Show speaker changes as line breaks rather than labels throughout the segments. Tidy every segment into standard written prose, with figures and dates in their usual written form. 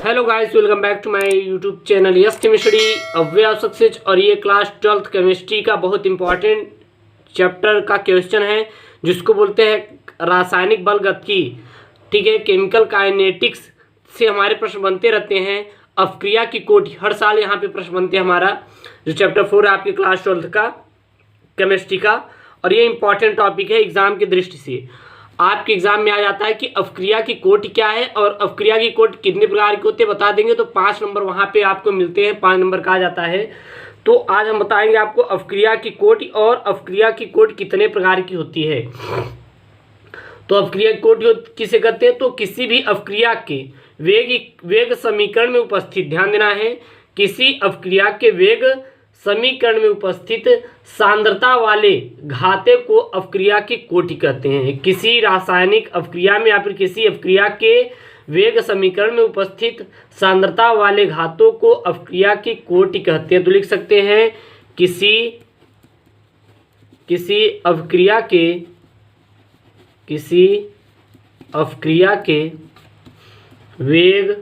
Hello guys, welcome back to my YouTube channel yes chemistry अब way of success. और ये class 12th chemistry का बहुत important chapter का क्वेश्चन है जिसको बोलते हैं रासायनिक बल गतिकी। ठीक है, केमिकल काइनेटिक्स से हमारे प्रश्न बनते रहते हैं। अपक्रिया की कोटि हर साल यहाँ पे प्रश्न बनते हैं। हमारा जो चैप्टर 4 है आपके क्लास 12th का केमिस्ट्री का, और ये इंपॉर्टेंट टॉपिक है एग्जाम की दृष्टि से। आपके एग्जाम में आ जाता है कि अपक्रिया की कोटि क्या है और अपक्रिया की कोटि कितने प्रकार की होती है बता देंगे, तो 5 नंबर वहाँ पे आपको मिलते हैं, 5 नंबर कहा जाता है। तो आज हम बताएंगे आपको अपक्रिया की कोटि और अपक्रिया की कोटि कितने प्रकार की होती है। तो अपक्रिया की कोटि किसे कहते हैं, तो किसी भी अपक्रिया के वेग समीकरण में उपस्थित, ध्यान देना है, किसी अपक्रिया के वेग समीकरण में उपस्थित सांद्रता वाले घाते को अपक्रिया की कोटि कहते हैं। किसी रासायनिक अपक्रिया में या फिर किसी अपक्रिया के वेग समीकरण में उपस्थित सांद्रता वाले घातों को अपक्रिया की कोटि कहते हैं। तो लिख सकते हैं किसी अपक्रिया के वेग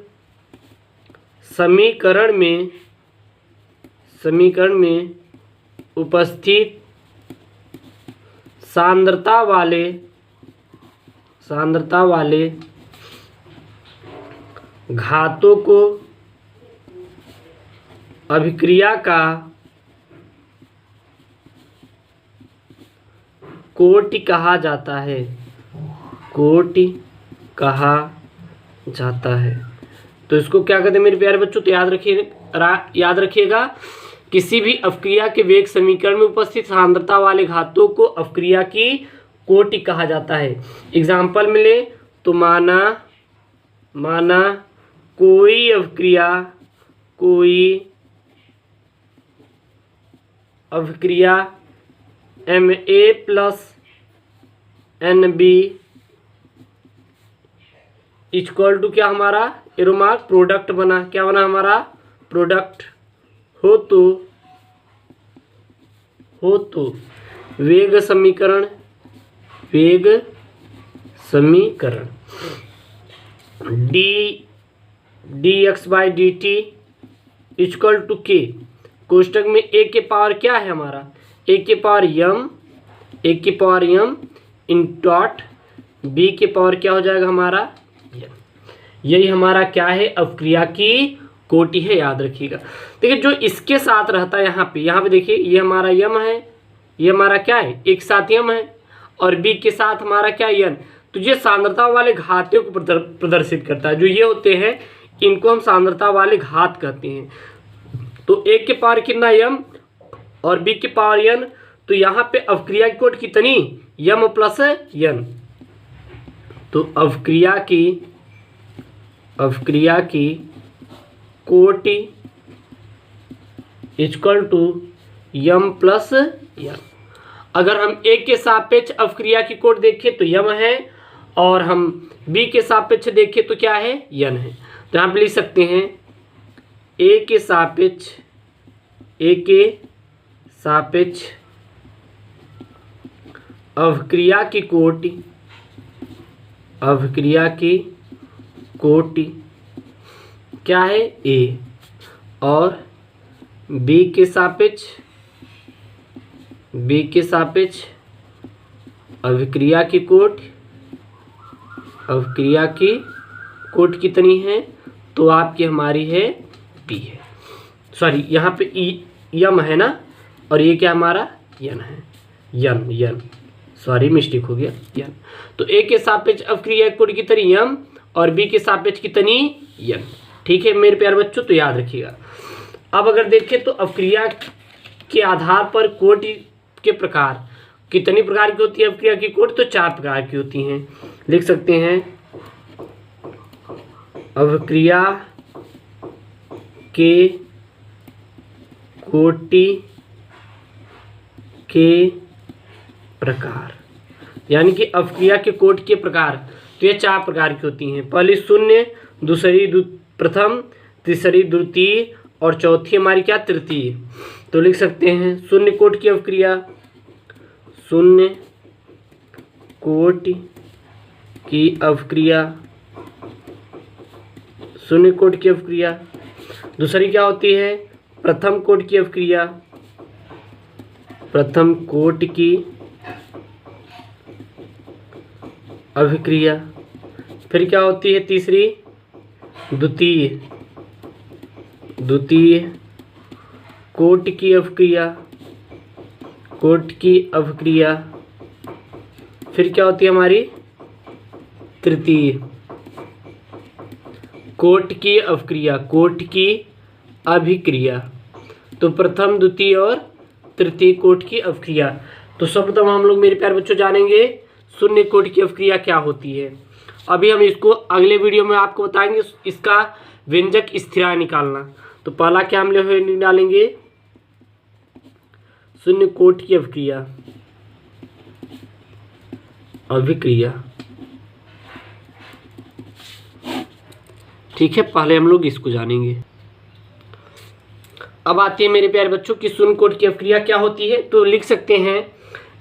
समीकरण में उपस्थित सांद्रता वाले घातों को अभिक्रिया का कोटि कहा जाता है। तो इसको क्या कहते हैं मेरे प्यारे बच्चों, तो याद रखिएगा किसी भी अपक्रिया के वेग समीकरण में उपस्थित सांद्रता वाले घातों को अपक्रिया की कोटि कहा जाता है। एग्जाम्पल मिले तो माना कोई अपक्रिया Ma+NB इक्वल टू क्या हमारा एरोमार्क प्रोडक्ट बना, क्या बना हमारा प्रोडक्ट हो तो वेग समीकरण dx/dt इक्वल टू k, कोष्टक में a के पावर क्या है हमारा, a के power m in dot b के पावर क्या हो जाएगा हमारा m। यही हमारा क्या है अपक्रिया की कोटि है, याद रखिएगा। देखिए जो इसके साथ रहता है यहाँ पे देखिए, ये हमारा यम है, ये हमारा क्या है एक साथ यम है, और बी के साथ हमारा क्या यन। तो ये सांद्रता वाले घातों को प्रदर्शित करता है। जो ये होते हैं इनको हम सांद्रता वाले घात कहते हैं। तो एक के पावर कितना यम और बी के पावर यन, तो यहाँ पे अपक्रिया की कोटि कितनी यम प्लस यन। तो अपक्रिया की कोटि इक्वल टू यम प्लस यन। अगर हम ए के सापेक्ष अपक्रिया की कोटि देखें तो यम है, और हम बी के सापेक्ष देखें तो क्या है यन है। तो यहाँ पे लिख सकते हैं ए के सापेक्ष अपक्रिया की कोटि क्या है ए, और बी के सापेक्ष अभिक्रिया की कोटि कितनी है, तो आपकी हमारी है बी है। सॉरी यहाँ पे यम है ना, और ये क्या हमारा यन है, यन सॉरी मिस्टेक हो गया यन। तो ए के सापेक्ष अपक्रिया की कोटि कितनी यम और बी के सापेक्ष कितनी यन। ठीक है मेरे प्यारे बच्चों, तो याद रखिएगा। अब अगर देखें तो अपक्रिया के आधार पर कोटि के प्रकार कितनी प्रकार की होती है अपक्रिया की कोटि, तो 4 प्रकार की होती हैं। लिख सकते हैं अपक्रिया के कोटि के प्रकार, यानी कि अपक्रिया के कोटि के प्रकार, तो ये 4 प्रकार की होती हैं। पहली शून्य, दूसरी प्रथम, तीसरी द्वितीय और चौथी हमारी क्या तृतीय। तो लिख सकते हैं शून्य कोटि की अपक्रिया, शून्य कोटि की अपक्रिया, शून्य कोटि की अवक्रिया। दूसरी क्या होती है? प्रथम कोटि की अवक्रिया, प्रथम कोटि की अभिक्रिया। फिर क्या होती है तीसरी? द्वितीय कोटि की अवक्रिया, कोटि की अवक्रिया। फिर क्या होती है हमारी? तृतीय कोटि की अवक्रिया, कोटि की अभिक्रिया। तो प्रथम, द्वितीय और तृतीय कोटि की अवक्रिया। तो सर्वप्रथम हम लोग मेरे प्यारे बच्चों जानेंगे शून्य कोटि की अवक्रिया क्या होती है। अभी हम इसको अगले वीडियो में आपको बताएंगे इसका व्यंजक स्थिरांक निकालना। तो पहला क्या हम लोग निकालेंगे? शून्य कोटि की अवक्रिया, अभिक्रिया। ठीक है, पहले हम लोग इसको जानेंगे। अब आते हैं मेरे प्यारे बच्चों की शून्य कोटि की अवक्रिया क्या होती है। तो लिख सकते हैं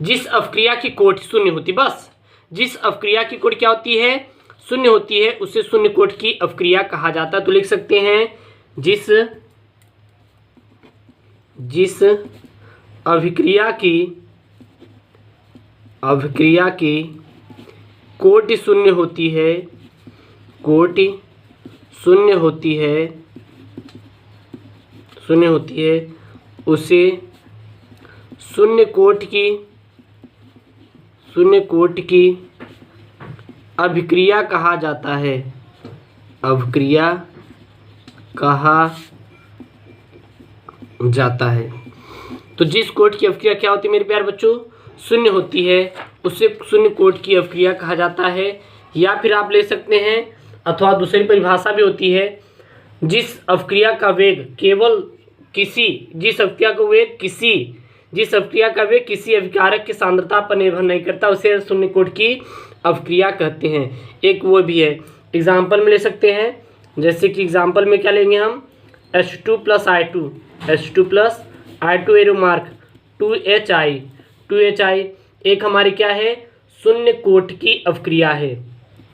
जिस अवक्रिया की कोटि शून्य होती, बस जिस अवक्रिया की कोटि क्या होती है? शून्य होती है, उसे शून्य कोटि की अवक्रिया कहा जाता है। तो लिख सकते हैं जिस अभिक्रिया की कोटि शून्य होती है, कोटि शून्य होती है, उसे शून्य कोटि की अभिक्रिया कहा जाता है, अभिक्रिया कहा जाता है। तो जिस कोटि की अवक्रिया क्या होती है मेरे प्यारे बच्चों? शून्य होती है, उसे शून्य कोटि की अवक्रिया कहा जाता है। या फिर आप ले सकते हैं, अथवा दूसरी परिभाषा भी होती है, जिस अवक्रिया का वेग केवल किसी अभिकारक की सांद्रता पर निर्भर नहीं करता, उसे शून्य कोटि की अवक्रिया कहते हैं। एक वो भी है, एग्जाम्पल में ले सकते हैं। जैसे कि एग्जाम्पल में क्या लेंगे हम? H2 + I2 arrow mark 2HI एक हमारी क्या है? शून्य कोटि की अवक्रिया है,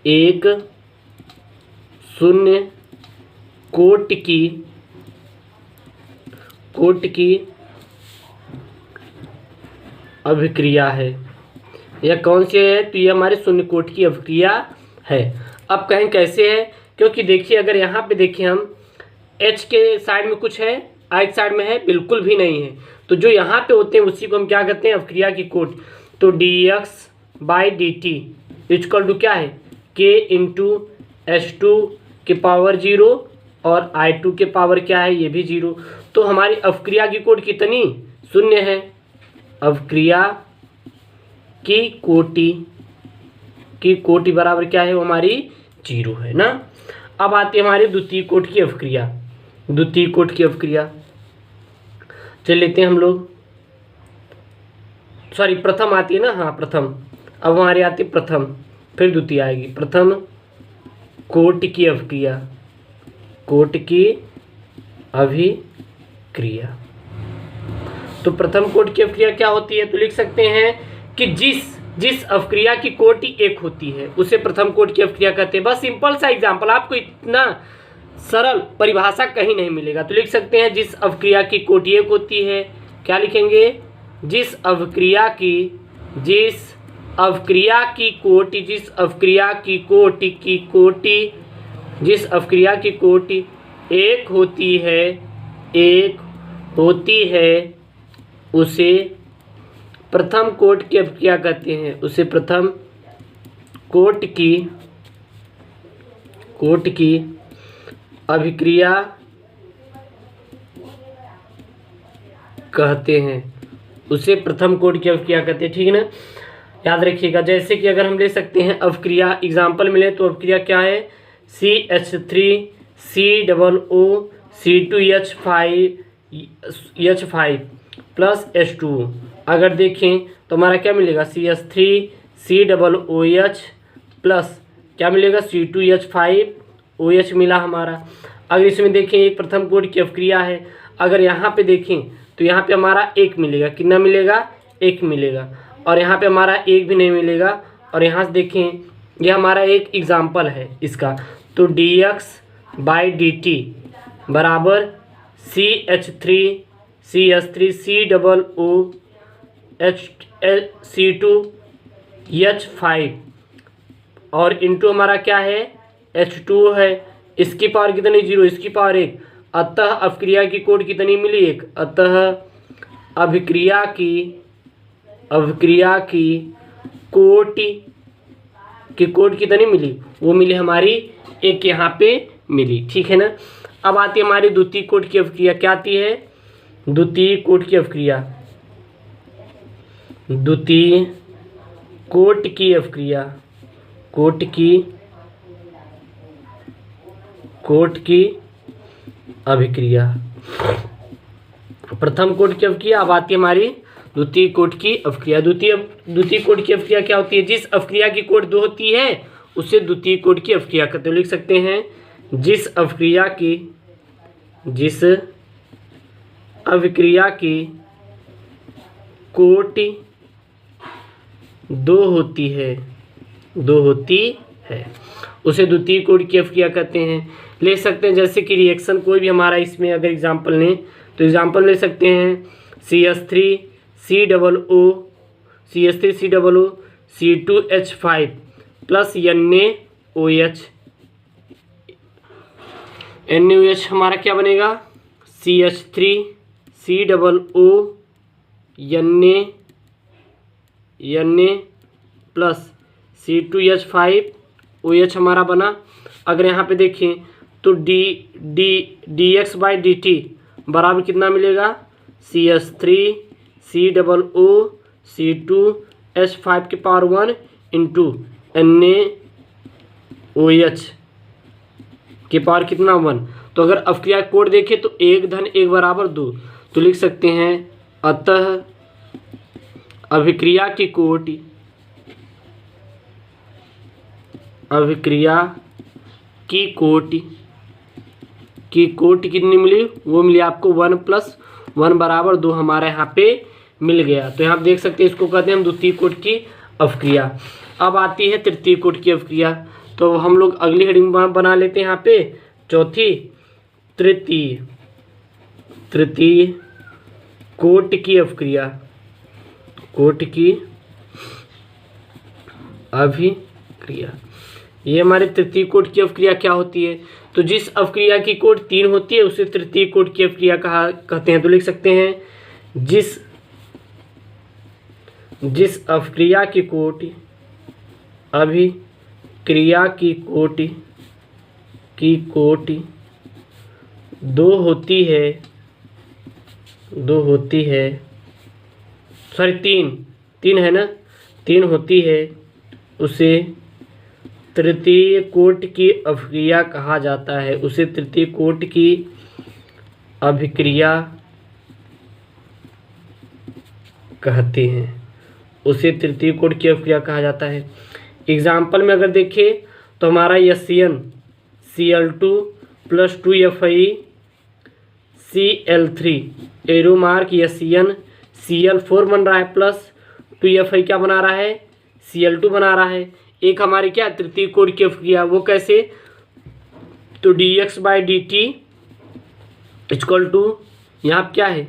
एक शून्य कोटि की अभिक्रिया है। यह कौन सी है? तो ये हमारे शून्य कोटि की अभिक्रिया है। अब कहें कैसे है? क्योंकि देखिए, अगर यहाँ पे देखें हम, H के साइड में कुछ है, I के साइड में है, बिल्कुल भी नहीं है। तो जो यहाँ पे होते हैं उसी को हम क्या कहते हैं? अवक्रिया की कोटि। तो dx/dt इक्वल टू क्या है? K × H2 के पावर 0 और I2 के पावर क्या है? ये भी 0। तो हमारी अवक्रिया की कोटि कितनी? शून्य है। अवक्रिया की कोटि बराबर क्या है? वो हमारी 0 है ना। अब आती है हमारी द्वितीय कोटि की अवक्रिया। द्वितीय कोटि की अवक्रिया चल लेते हैं हम लोग। सॉरी, प्रथम आती है ना, हाँ प्रथम। अब हमारी आती है प्रथम, फिर द्वितीय आएगी। प्रथम कोटि की अवक्रिया, कोटि की अभिक्रिया। तो प्रथम कोटि की अवक्रिया क्या होती है? तो लिख सकते हैं कि जिस अवक्रिया की कोटि एक होती है उसे प्रथम कोटि की अवक्रिया कहते हैं। बस सिंपल सा एग्जाम्पल, आपको इतना सरल परिभाषा कहीं नहीं मिलेगा। तो लिख सकते हैं जिस अवक्रिया की कोटि एक होती है, क्या लिखेंगे? जिस अवक्रिया की कोटि एक होती है, उसे प्रथम कोटि की अवक्रिया कहते हैं, उसे प्रथम कोटि की अभिक्रिया कहते हैं, उसे प्रथम कोटि की अवक्रिया कहते हैं। ठीक है ना, याद रखिएगा। जैसे कि अगर हम ले सकते हैं अवक्रिया, एग्जाम्पल मिले तो अवक्रिया क्या है? CH3COO C2H5 plus H2O। अगर देखें तो हमारा क्या मिलेगा? CH3COOH प्लस क्या मिलेगा? C2H5OH मिला हमारा। अगर इसमें देखें एक प्रथम कोटि की अवक्रिया है, अगर यहाँ पे देखें तो यहाँ पे हमारा एक मिलेगा। कितना मिलेगा? एक मिलेगा। और यहाँ पे हमारा एक भी नहीं मिलेगा। और यहाँ से देखें, यह हमारा एक एग्जाम्पल है इसका। तो dx बाई डी टी बराबर CH3CH3 COOH2H5 और इंटू हमारा क्या है H2 है। इसकी पावर कितनी 0, इसकी पावर 1। अतः अभिक्रिया की कोट कितनी मिली 1। अतः अभिक्रिया की कोट कितनी मिली, वो मिली हमारी 1 यहाँ पे मिली। ठीक है ना। अब आती है हमारी द्वितीय कोट की अभिक्रिया। क्या आती है द्वितीय कोट की अभिक्रिया। द्वितीय कोट की अभिक्रिया, कोट की अभिक्रिया। प्रथम कोट की अभिक्रिया, अब आती है हमारी द्वितीय कोट की अभिक्रिया। द्वितीय कोट की अभिक्रिया क्या होती है, जिस अभिक्रिया की कोट 2 होती है उसे द्वितीय कोट की अभिक्रिया कहते हैं। लिख सकते हैं जिस अभिक्रिया की कोट 2 होती है उसे द्वितीय कोट की अभिक्रिया कहते हैं। ले सकते हैं जैसे कि रिएक्शन कोई भी हमारा इसमें अगर एग्जांपल लें तो एग्जांपल ले सकते हैं CH3COO C2H5 प्लस NaOH हमारा क्या बनेगा CH3COO Na प्लस C2H5OH हमारा बना। अगर यहाँ पे देखें तो dx/dt बराबर कितना मिलेगा CH3COO C2H5 की पावर 1 इंटू NaOH की पावर कितना 1। तो अगर अभिक्रिया कोड देखें तो 1 धन 1 बराबर 2, तो लिख सकते हैं अतः अभिक्रिया की कोट कितनी मिली, वो मिली आपको 1 + 1 बराबर 2 हमारे यहाँ पे मिल गया। तो यहाँ देख सकते हैं इसको कहते हैं हम द्वितीय कोट की अभिक्रिया। अब आती है तृतीय कोट की अभिक्रिया। तो हम लोग अगली हेडिंग बना लेते हैं यहाँ पे चौथी, तृतीय कोट की अभिक्रिया। ये हमारे तृतीय कोट की अभिक्रिया क्या होती है, तो जिस अभिक्रिया की कोट 3 होती है उसे तृतीय कोट की अभिक्रिया कहते हैं। तो लिख सकते हैं जिस अभिक्रिया की कोट 2 होती है, सॉरी 3 है ना, 3 होती है, उसे तृतीय कोट की अभिक्रिया कहा जाता है। उसे तृतीय कोट की अभिक्रिया कहते हैं। उसे तृतीय कोट की अभिक्रिया कहा जाता है। एग्जाम्पल में अगर देखें तो हमारा SnCl2 + 2FeCl3 arrow mark SnCl4 बन रहा है प्लस 2Fe क्या बना रहा है Cl2 बना रहा है। एक हमारी क्या तृतीय कोट की अभिक्रिया, वो कैसे, तो dx/dt इक्वल टू यहाँ क्या है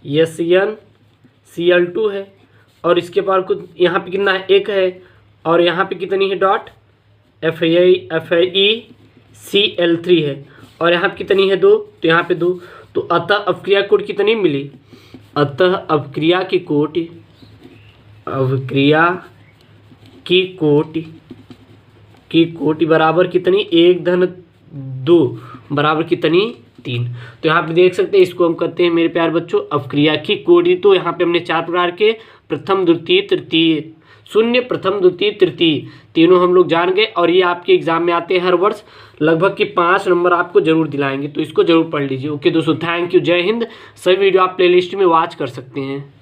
SnCl2 है और इसके पावर कुछ यहाँ पे कितना है 1 है और यहाँ पे कितनी है डॉट FeCl3 है और यहाँ पे कितनी है 2, तो यहाँ पे 2। तो अतः अभिक्रिया कोट कितनी मिली, अतः अभिक्रिया की कोट बराबर कितनी 1 धन 2 बराबर कितनी 3। तो यहाँ पे देख सकते हैं इसको हम कहते हैं मेरे प्यारे बच्चों अभिक्रिया की कोट। तो यहाँ पे हमने 4 प्रकार के प्रथम द्वितीय तृतीय शून्य प्रथम द्वितीय तृतीय तीनों हम लोग जान गए और ये आपके एग्जाम में आते हैं हर वर्ष, लगभग कि 5 नंबर आपको जरूर दिलाएंगे। तो इसको जरूर पढ़ लीजिए। ओके दोस्तों, थैंक यू, जय हिंद। सभी वीडियो आप प्लेलिस्ट में वॉच कर सकते हैं।